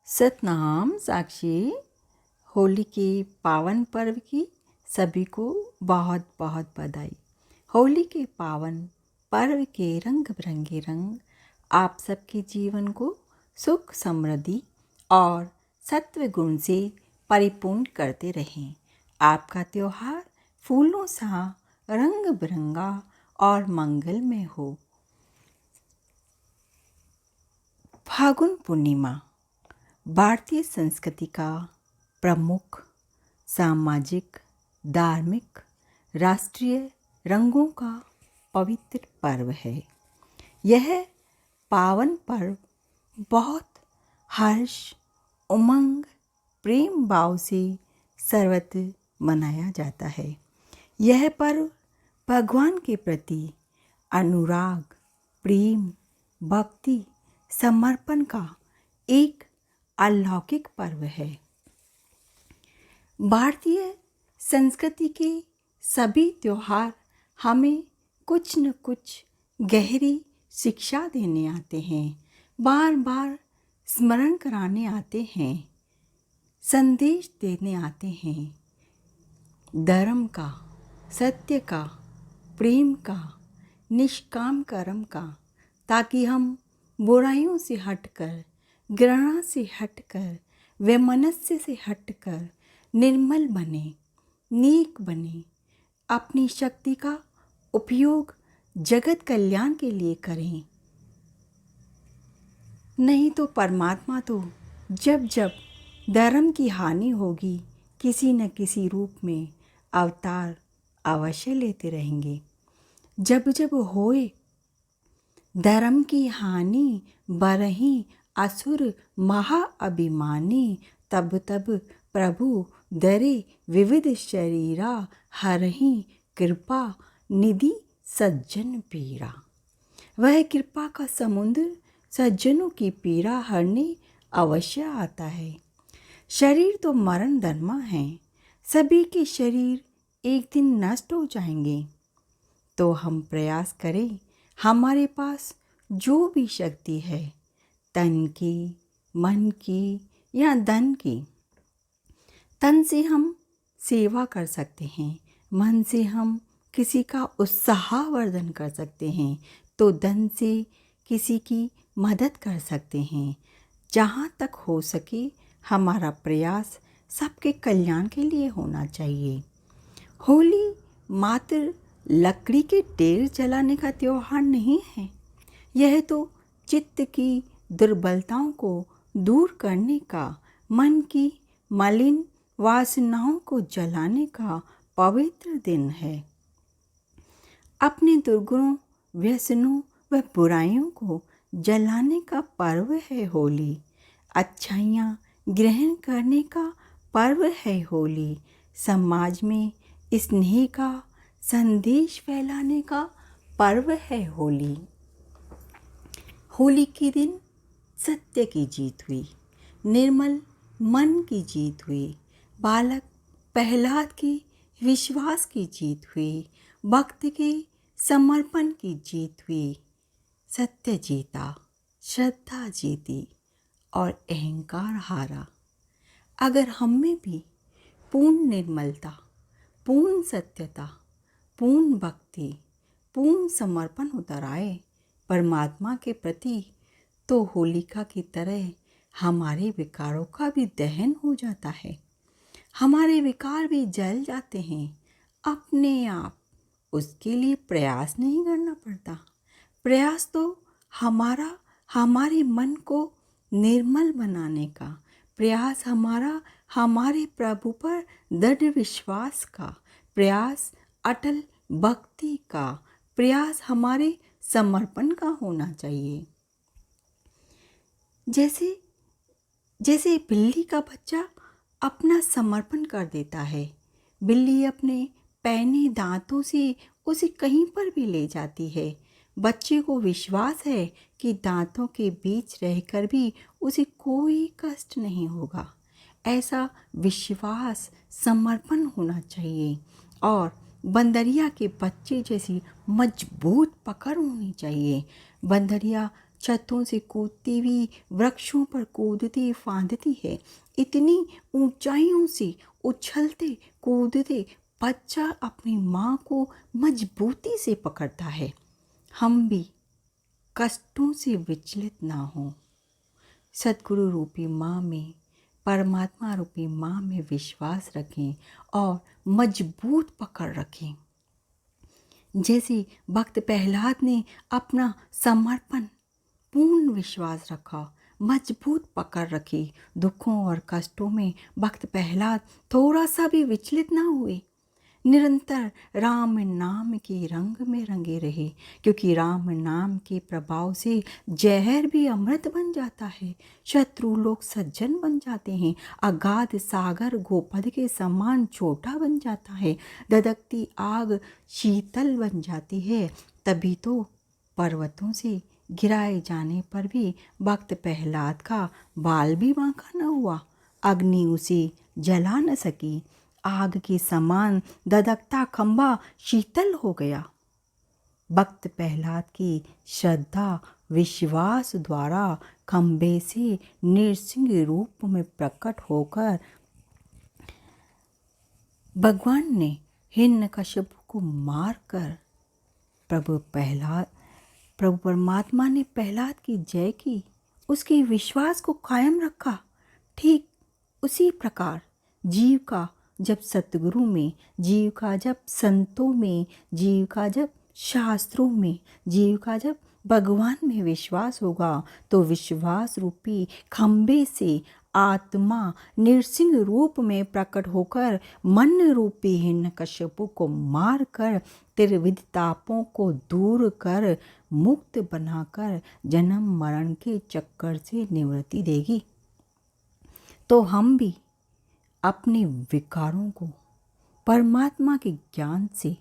सतनाम साक्षी। होली के पावन पर्व की सभी को बहुत बहुत बधाई। होली के पावन पर्व के रंग बिरंगे रंग आप सबके जीवन को सुख समृद्धि और सत्व गुण से परिपूर्ण करते रहें। आपका त्योहार फूलों सा रंग बिरंगा और मंगलमय हो। फागुन पूर्णिमा भारतीय संस्कृति का प्रमुख सामाजिक, धार्मिक, राष्ट्रीय रंगों का पवित्र पर्व है। यह पावन पर्व बहुत हर्ष, उमंग, प्रेम भाव से सर्वत्र मनाया जाता है। यह पर्व भगवान के प्रति अनुराग, प्रेम, भक्ति, समर्पण का एक अलौकिक पर्व है। भारतीय संस्कृति के सभी त्योहार हमें कुछ न कुछ गहरी शिक्षा देने आते हैं, बार बार स्मरण कराने आते हैं, संदेश देने आते हैं। धर्म का, सत्य का, प्रेम का, निष्काम कर्म का, ताकि हम बुराइयों से हटकर, घृणा से हटकर, वैमनस्य से हटकर निर्मल बने, नेक बने, अपनी शक्ति का उपयोग जगत कल्याण के लिए करें। नहीं तो परमात्मा तो जब जब धर्म की हानि होगी किसी न किसी रूप में अवतार अवश्य लेते रहेंगे। जब जब होए धर्म की हानि बरही असुर महाअभिमानी, तब तब प्रभु दरे विविध शरीरा, हरहि कृपा निधि सज्जन पीरा। वह कृपा का समुद्र सज्जनों की पीड़ा हरने अवश्य आता है। शरीर तो मरण धर्मा है, सभी के शरीर एक दिन नष्ट हो जाएंगे। तो हम प्रयास करें, हमारे पास जो भी शक्ति है, तन की, मन की या धन की। तन से हम सेवा कर सकते हैं, मन से हम किसी का उत्साहवर्धन कर सकते हैं, तो धन से किसी की मदद कर सकते हैं। जहाँ तक हो सके हमारा प्रयास सबके कल्याण के लिए होना चाहिए। होली मात्र लकड़ी के ढेर जलाने का त्योहार नहीं है। यह तो चित्त की दुर्बलताओं को दूर करने का, मन की मलिन वासनाओं को जलाने का पवित्र दिन है। अपने दुर्गुणों, व्यसनों व बुराइयों को जलाने का पर्व है होली। अच्छाइयाँ ग्रहण करने का पर्व है होली। समाज में स्नेह का संदेश फैलाने का पर्व है होली। होली के दिन सत्य की जीत हुई, निर्मल मन की जीत हुई, बालक प्रहलाद की विश्वास की जीत हुई, भक्त के समर्पण की जीत हुई। सत्य जीता, श्रद्धा जीती और अहंकार हारा। अगर हम में भी पूर्ण निर्मलता, पूर्ण सत्यता, पूर्ण भक्ति, पूर्ण समर्पण उतर आए परमात्मा के प्रति, तो होलिका की तरह हमारे विकारों का भी दहन हो जाता है। हमारे विकार भी जल जाते हैं अपने आप। उसके लिए प्रयास नहीं करना पड़ता। प्रयास तो हमारे मन को निर्मल बनाने का, प्रयास हमारे प्रभु पर दृढ़ विश्वास का, प्रयास अटल भक्ति का, प्रयास हमारे समर्पण का होना चाहिए। जैसे बिल्ली का बच्चा अपना समर्पण कर देता है, बिल्ली अपने पैने दांतों से उसे कहीं पर भी ले जाती है। बच्चे को विश्वास है कि दांतों के बीच रहकर भी उसे कोई कष्ट नहीं होगा। ऐसा विश्वास, समर्पण होना चाहिए और बंदरिया के बच्चे जैसी मजबूत पकड़ होनी चाहिए। बंदरिया छतों से कूदती हुई वृक्षों पर कूदती फांदती है। इतनी ऊंचाइयों से उछलते कूदते बच्चा अपनी माँ को मजबूती से पकड़ता है। हम भी कष्टों से विचलित ना हों। सद्गुरु रूपी माँ में, परमात्मा रूपी माँ में विश्वास रखें और मजबूत पकड़ रखें। जैसे भक्त प्रहलाद ने अपना समर्पण, पूर्ण विश्वास रखा, मजबूत पकड़ रखी। दुखों और कष्टों में भक्त प्रहलाद थोड़ा सा भी विचलित ना हुए। निरंतर राम नाम के रंग में रंगे रहे, क्योंकि राम नाम के प्रभाव से जहर भी अमृत बन जाता है, शत्रु लोग सज्जन बन जाते हैं, अगाध सागर गोपद के समान छोटा बन जाता है, धधकती आग शीतल बन जाती है। तभी तो पर्वतों से गिराए जाने पर भी भक्त प्रहलाद का बाल भी बांका न हुआ, अग्नि उसे जला न सकी, आग के समान धधकता खंभा शीतल हो गया। भक्त प्रहलाद की श्रद्धा विश्वास द्वारा खंभे से नृसिंह रूप में प्रकट होकर भगवान ने हिरण्यकश्यप को मारकर प्रभु परमात्मा ने प्रहलाद की जय की, उसके विश्वास को कायम रखा। ठीक उसी प्रकार जीव का जब सतगुरु में, जीव का जब संतों में, जीव का जब शास्त्रों में, जीव का जब भगवान में विश्वास होगा, तो विश्वास रूपी खंभे से आत्मा नृसिंह रूप में प्रकट होकर मन रूपी हिरण्यकश्यप को मारकर त्रिविध तापों को दूर कर मुक्त बनाकर जन्म मरण के चक्कर से निवृत्ति देगी। तो हम भी अपने विकारों को परमात्मा के ज्ञान से,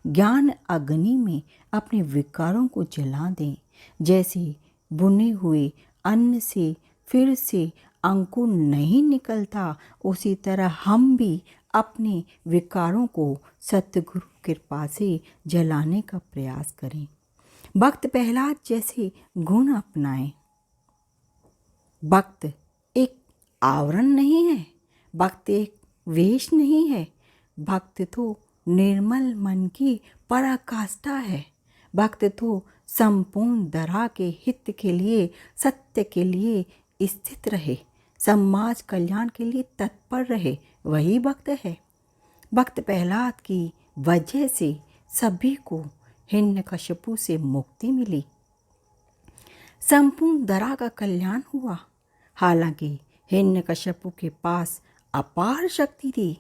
ज्ञान अग्नि में अपने विकारों को जला दें। जैसे बुने हुए अन्न से फिर से अंकुर नहीं निकलता, उसी तरह हम भी अपने विकारों को सतगुरु कृपा से जलाने का प्रयास करें। भक्त प्रहलाद जैसे गुण अपनाएं। भक्त एक आवरण नहीं है, भक्त एक वेश नहीं है, भक्त तो निर्मल मन की पराकाष्ठा है। भक्त तो संपूर्ण धरा के हित के लिए, सत्य के लिए स्थित रहे, समाज कल्याण के लिए तत्पर रहे, वही भक्त है। भक्त प्रहलाद की वजह से सभी को हिरण्यकश्यपु से मुक्ति मिली, संपूर्ण धरा का कल्याण हुआ। हालांकि हिरण्यकश्यपु के पास अपार शक्ति थी,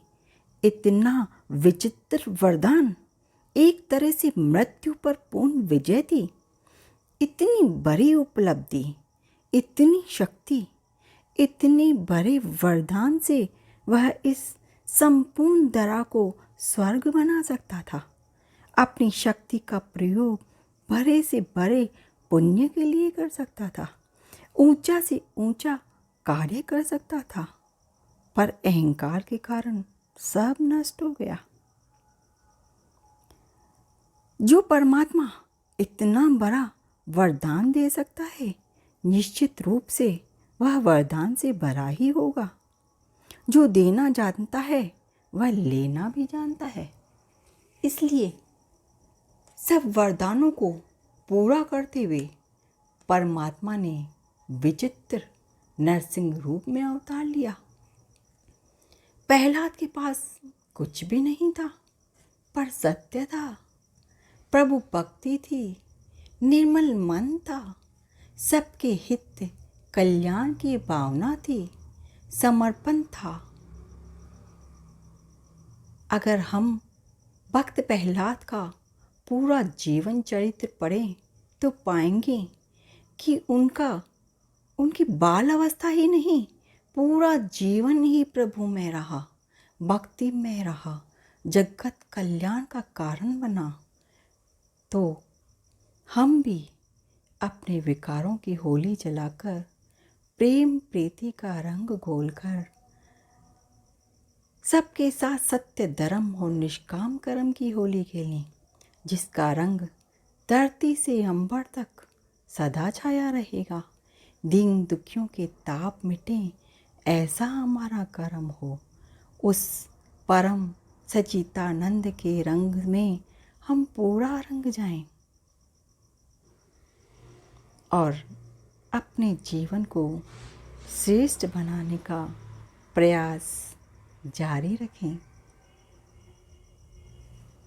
इतना विचित्र वरदान, एक तरह से मृत्यु पर पूर्ण विजय थी। इतनी बड़ी उपलब्धि, इतनी शक्ति, इतने बड़े वरदान से वह इस संपूर्ण धरा को स्वर्ग बना सकता था। अपनी शक्ति का प्रयोग बड़े से बड़े पुण्य के लिए कर सकता था, ऊंचा से ऊंचा कार्य कर सकता था, पर अहंकार के कारण सब नष्ट हो गया। जो परमात्मा इतना बड़ा वरदान दे सकता है, निश्चित रूप से वह वरदान से भरा ही होगा। जो देना जानता है वह लेना भी जानता है। इसलिए सब वरदानों को पूरा करते हुए परमात्मा ने विचित्र नरसिंह रूप में अवतार लिया। प्रहलाद के पास कुछ भी नहीं था, पर सत्य था, प्रभु भक्ति थी, निर्मल मन था, सबके हित कल्याण की भावना थी, समर्पण था। अगर हम भक्त प्रहलाद का पूरा जीवन चरित्र पढ़ें तो पाएंगे कि उनकी बाल अवस्था ही नहीं, पूरा जीवन ही प्रभु में रहा, भक्ति में रहा, जगत कल्याण का कारण बना। तो हम भी अपने विकारों की होली जलाकर, प्रेम प्रीति का रंग घोलकर, सबके साथ सत्य धर्म और निष्काम कर्म की होली खेलें, जिसका रंग धरती से अंबर तक सदा छाया रहेगा। दीन दुखियों के ताप मिटें, ऐसा हमारा कर्म हो। उस परम सच्चिदानंद के रंग में हम पूरा रंग जाएं और अपने जीवन को श्रेष्ठ बनाने का प्रयास जारी रखें।